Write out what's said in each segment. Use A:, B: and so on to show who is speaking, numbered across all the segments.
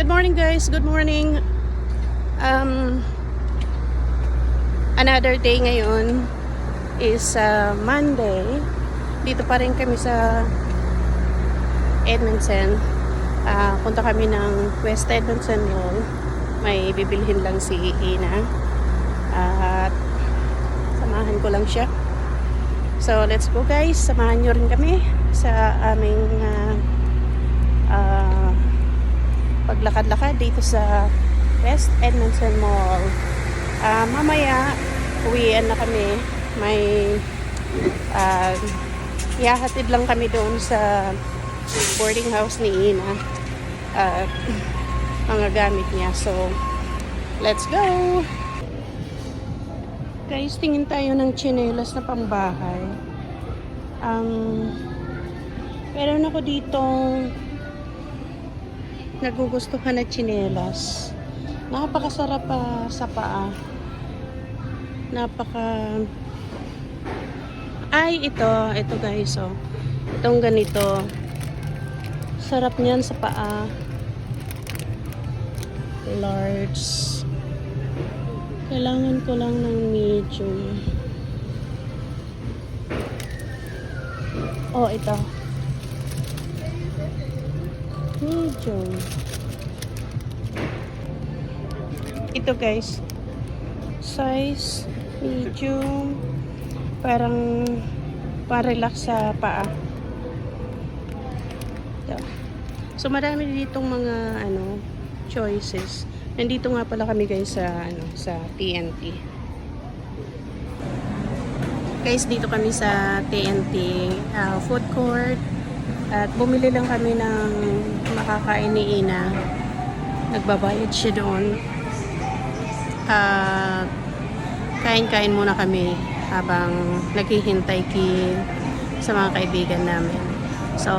A: Good morning guys, good morning. Another day ngayon is Monday. Dito pa rin kami sa Edmondson. Punta kami ng West Edmondson Mall. May bibilhin lang si Ina. At samahan ko lang siya. So let's go guys, samahan nyo rin kami sa aming paglakad-lakad dito sa West Edmondson Mall. Mamaya uwian na kami. May ihahatid lang kami doon sa boarding house ni Ina mga gamit niya. So let's go guys. Tingin tayo ng tsinelas na pambahay. Meron ako ditong nagugustuhan na tsinelas. Napakasarap sa paa. Ito guys, oh. Itong ganito. Sarap niyan sa paa. Large. Kailangan ko lang ng medium. Oh, ito. Medium. Ito guys. Size medium. Parang pa-relax sa paa. Ito. So marami ditong mga choices. Nandito nga pala kami guys sa TNT. Guys, dito kami sa TNT food court. At bumili lang kami ng makakain ni Ina. Nagbabayad siya doon. Kain-kain muna kami habang naghihintay sa mga kaibigan namin. So,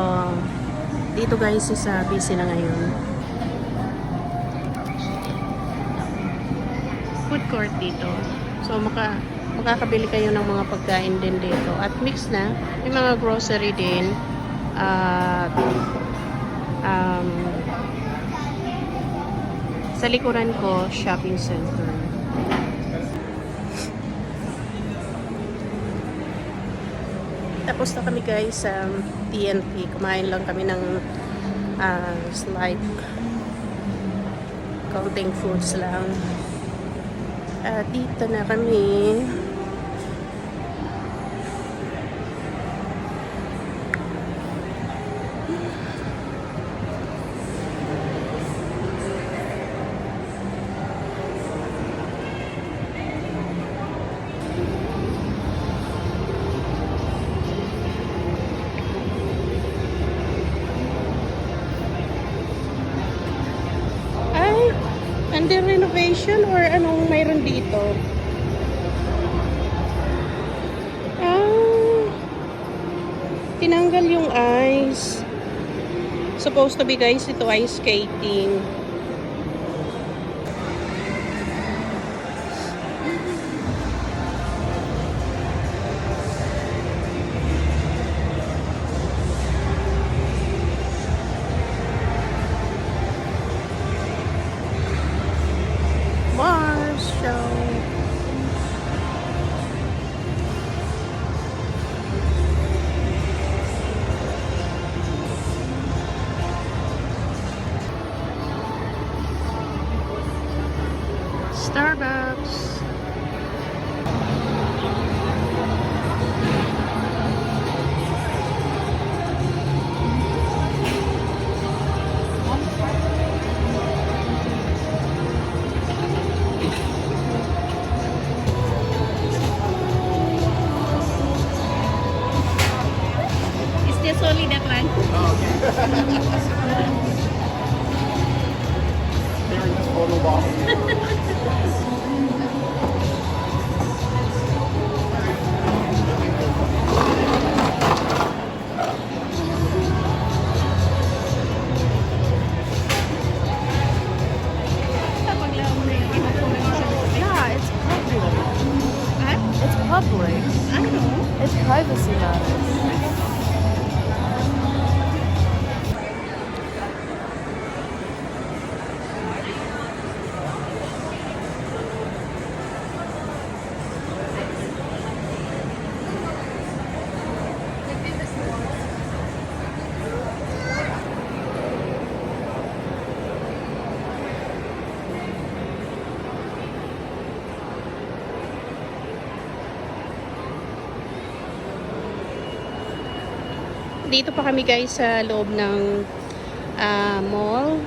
A: dito guys is busy na ngayon. Food court dito. So, makakabili kayo ng mga pagkain din dito. At mix na. May mga grocery din. Sa likuran ko, shopping center. Tapos na kami guys sa TNT. Kumain lang kami ng slight counting foods lang. Dito na kami. Under renovation or anong mayroon dito? Tinanggal yung ice. Supposed to be guys, ito ice skating. Mars show. Starbucks. Just only that one.
B: Oh, okay. There is photo box.
A: Dito pa kami guys sa loob ng mall.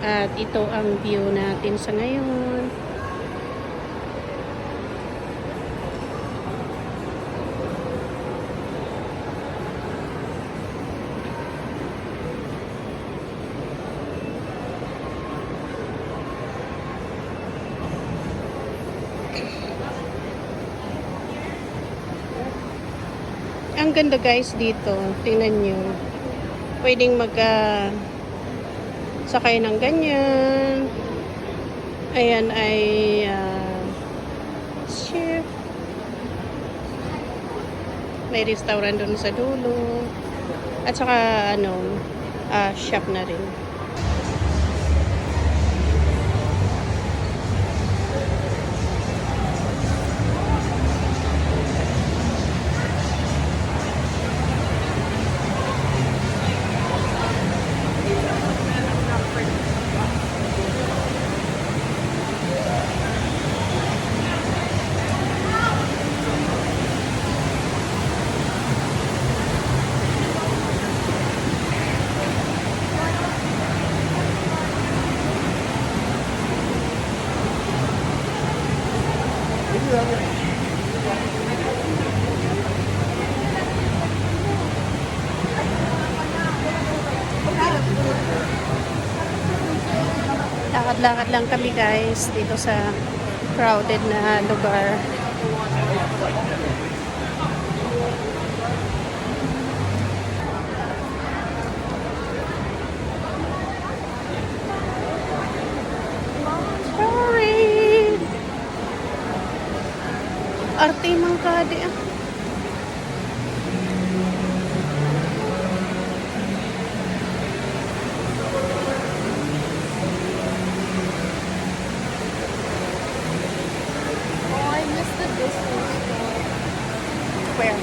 A: At ito ang view natin sa ngayon. Ang ganda guys dito. Tingnan nyo. Pwedeng sakay ng ganyan. Ayan ay ship. May restaurant doon sa dulo. At saka shop na rin. Lakad-lakad lang kami guys dito sa crowded na lugar. Sorry! Arte mang kadi ah. Where?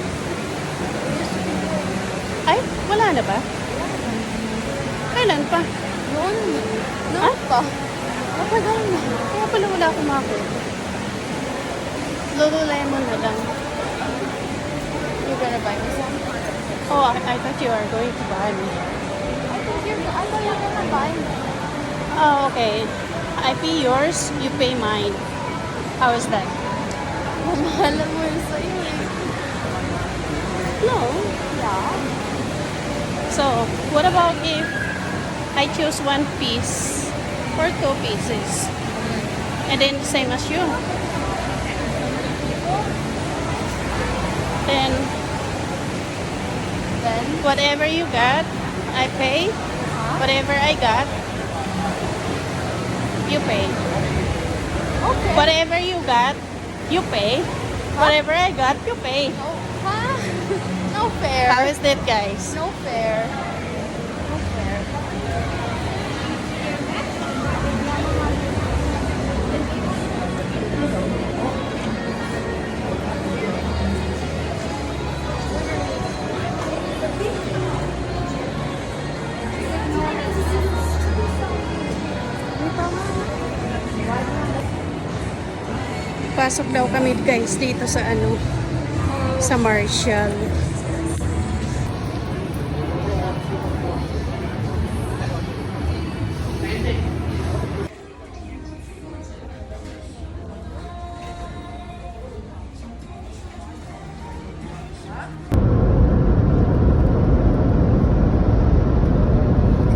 A: Ay, wala na ba? Kailan pa?
B: Noon
A: Ha?
B: pa. Matagal na.
A: Kaya pala wala akong mako. Lululemon na lang.
B: You're gonna buy me some?
A: Oh, I thought you were going to buy me.
B: I thought you're gonna buy me.
A: Oh, okay. I pay yours, you pay mine. How is that?
B: Mamahalan mo yun sa'yo eh.
A: No.
B: Yeah.
A: So, what about if I choose one piece or two pieces? And then same as you. Then
B: Then?
A: whatever you got, I pay. Whatever I got, you pay.
B: Okay.
A: Whatever you got, you pay. Whatever I got, you pay.
B: No, huh? No fair.
A: How is that, guys?
B: No fair. No fair.
A: Pasok daw kami guys dito sa sa Marshall.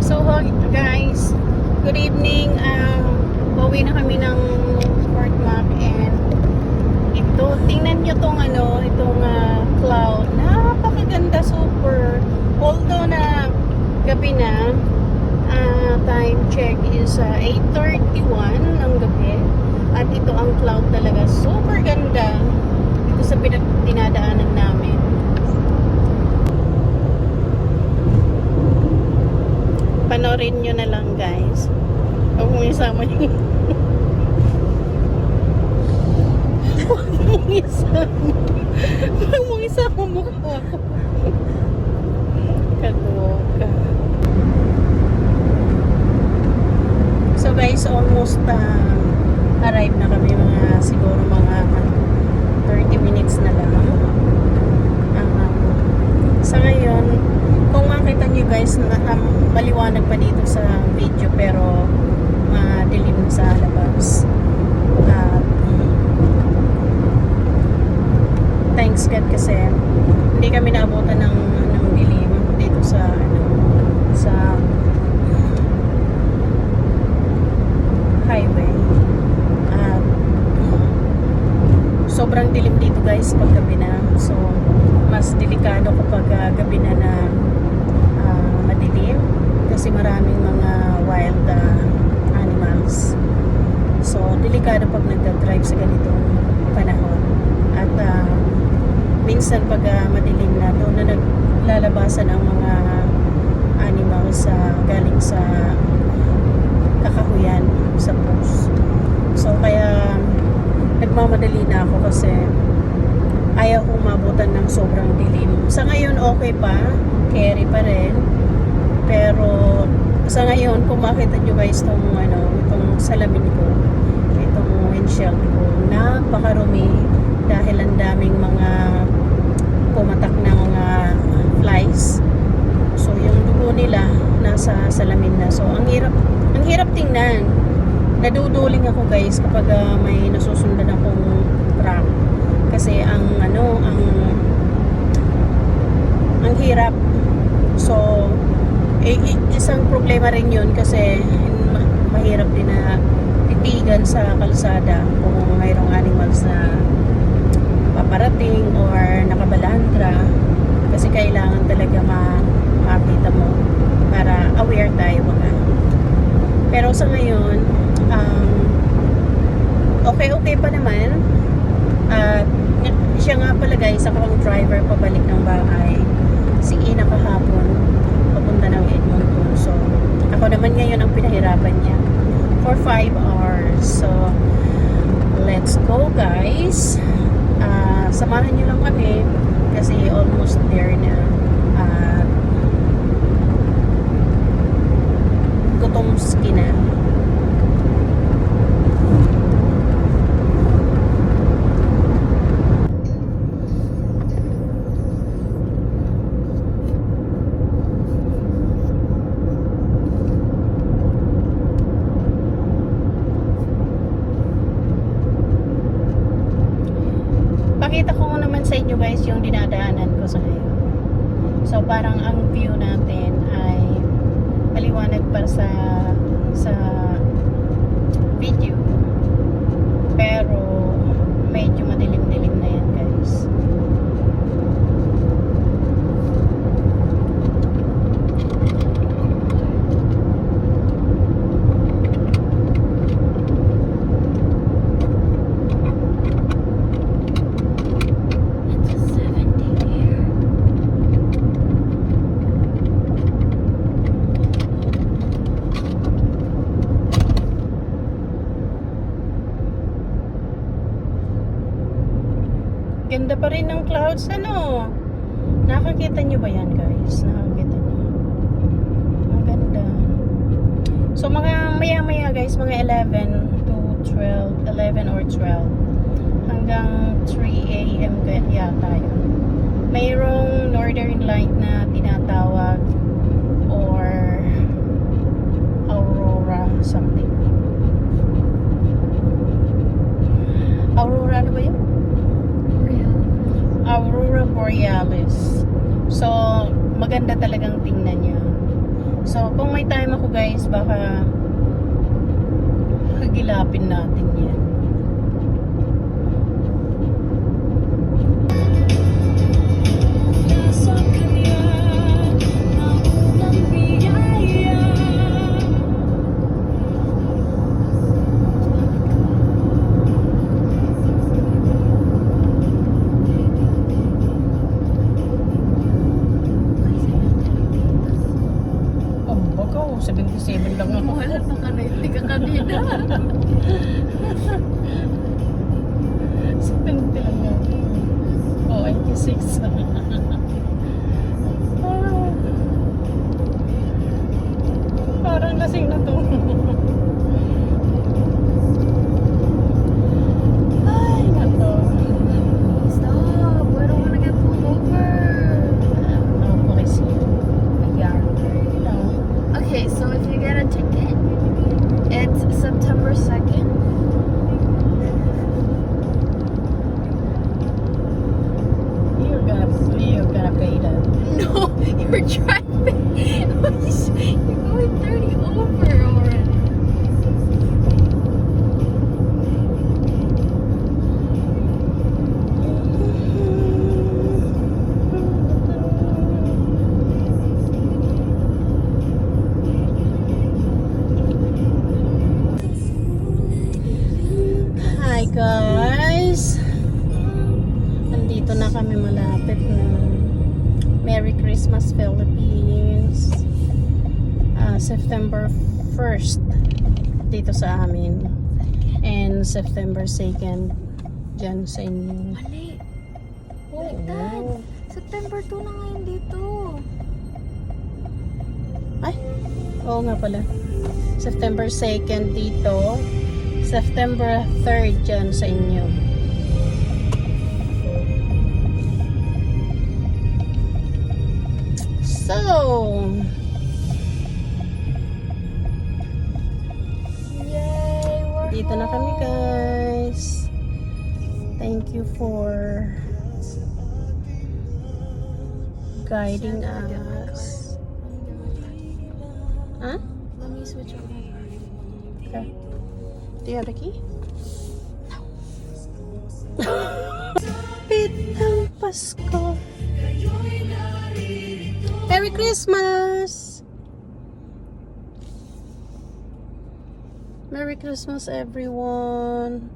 A: So guys, good evening. Pauwi na kami ng Fort Mac and ito, tingnan nyo tong itong cloud. Napakaganda, super. Although na gabi na, time check is 8:31 ng gabi. At ito ang cloud talaga. Super ganda. Ito sa dinadaanan namin. Panorin nyo na lang guys. Huwag mong isama yung Huwag mong isama mukha ko. Kaloka. So guys, almost arrive na kami, siguro mga 30 minutes na lang. Sa ngayon, kung makita nyo guys na maliwanag pa dito sa video pero madilim sa labas. At thanks God kasi hindi kami naabutan ng dilim dito sa sa highway. At sobrang dilim dito guys pag gabi na. So mas delikado kapag gabi na madilim kasi maraming mga wild animals. So delikado pag nagda-drive sa ganitong panahon. At minsan pag madilim na doon na naglalabasan ang mga animals galing sa kakahuyan sa post. So kaya nagmamadali na ako kasi ayaw kong mabutan ng sobrang dilim. Sa ngayon okay pa, carry pa rin. Pero sa ngayon kung makita nyo guys itong salamin ko, itong windshield ko, napakarumi dahil ang daming mga pumatak na mga flies. So yung dugo nila nasa salamin na. So ang hirap tingnan. Naduduling ako guys kapag may nasusundan akong truck. Kasi ang hirap. So isang problema rin yun kasi mahirap din na titigan sa kalsada kung mayroong animals na paparating or nakabalandra kasi kailangan talaga makita mo para aware tayo mga. Pero sa ngayon okay pa naman. At siya nga pala guys, ako ang driver pabalik ng bahay. Si Ina kahapon papunta ng Edmonton. So ako naman ngayon ang pinahirapan niya for 5 hours. So let's go guys. Samahan niyo lang kami kasi almost there na. Gutomski na. Pakita ko naman sa inyo guys yung dinadaanan ko sa ngayon. So parang ang view natin ay maliwanag para sa video. Pero medyo madilim-dilim na yan guys. Ganda pa rin ng clouds, nakakita nyo ba yan guys? Nakakita nyo? Ang ganda. So mga maya guys, mga 11 to 12, 11 or 12 hanggang 3 AM yata yun. Mayroong northern light na tinatawag or aurora something. Aurora ano ba yun? Aurora Borealis. So, maganda talagang tingnan niya. So, kung may time ako guys, baka hagilapin natin yan. Bagaw, 77 lang ako.
B: Wala pa ka na, hindi ka kanina.
A: 70 lang ako. Oh, 86. Parang lasing na to. Ay, nato.
B: Stop! I don't wanna get pulled over.
A: Okay, see you. kami malapit na Merry Christmas Philippines. September 1st dito sa amin. And September 2nd dyan sa inyo.
B: Mali. Baliktad. September 2 na ngayon dito.
A: Ay, oo nga pala. September 2nd dito. September 3rd dyan sa inyo. So,
B: Yay! We're
A: dito na kami
B: home.
A: guys. Thank you for guiding us. Huh?
B: Let me switch over.
A: Okay. Do you have the key? No. Pit ng Pasko. Merry Christmas! Merry Christmas everyone!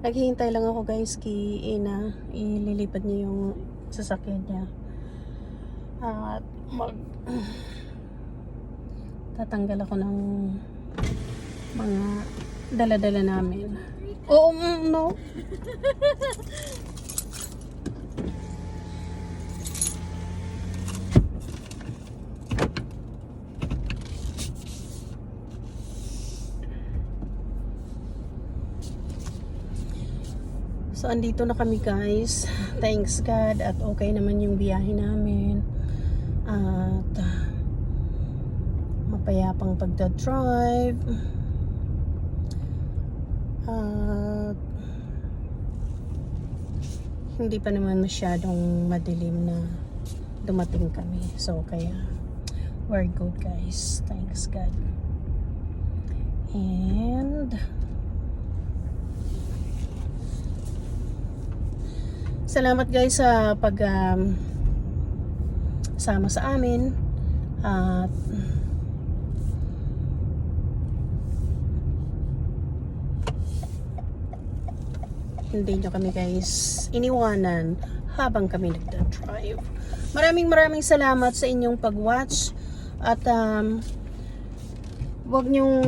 A: Naghihintay lang ako guys kay Ina. Ililipad niya yung sasakyan niya. At tatanggal ako ng mga dala-dala namin. Oo, no. So, andito na kami guys. Thanks God. At okay naman yung biyahe namin. At mapayapang pagdadrive. At hindi pa naman masyadong madilim na dumating kami. So, kaya we're good guys. Thanks God. And salamat guys sa pag sama sa amin at hindi nyo kami guys iniwanan habang kami nagda-drive. Maraming salamat sa inyong pag-watch at wag nyong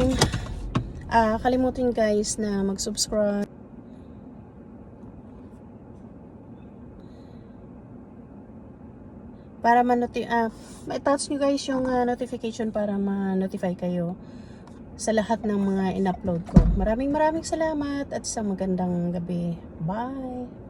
A: kalimutin guys na mag-subscribe para ma-touch nyo guys yung notification para ma-notify kayo sa lahat ng mga in-upload ko. Maraming salamat at sa magandang gabi. Bye!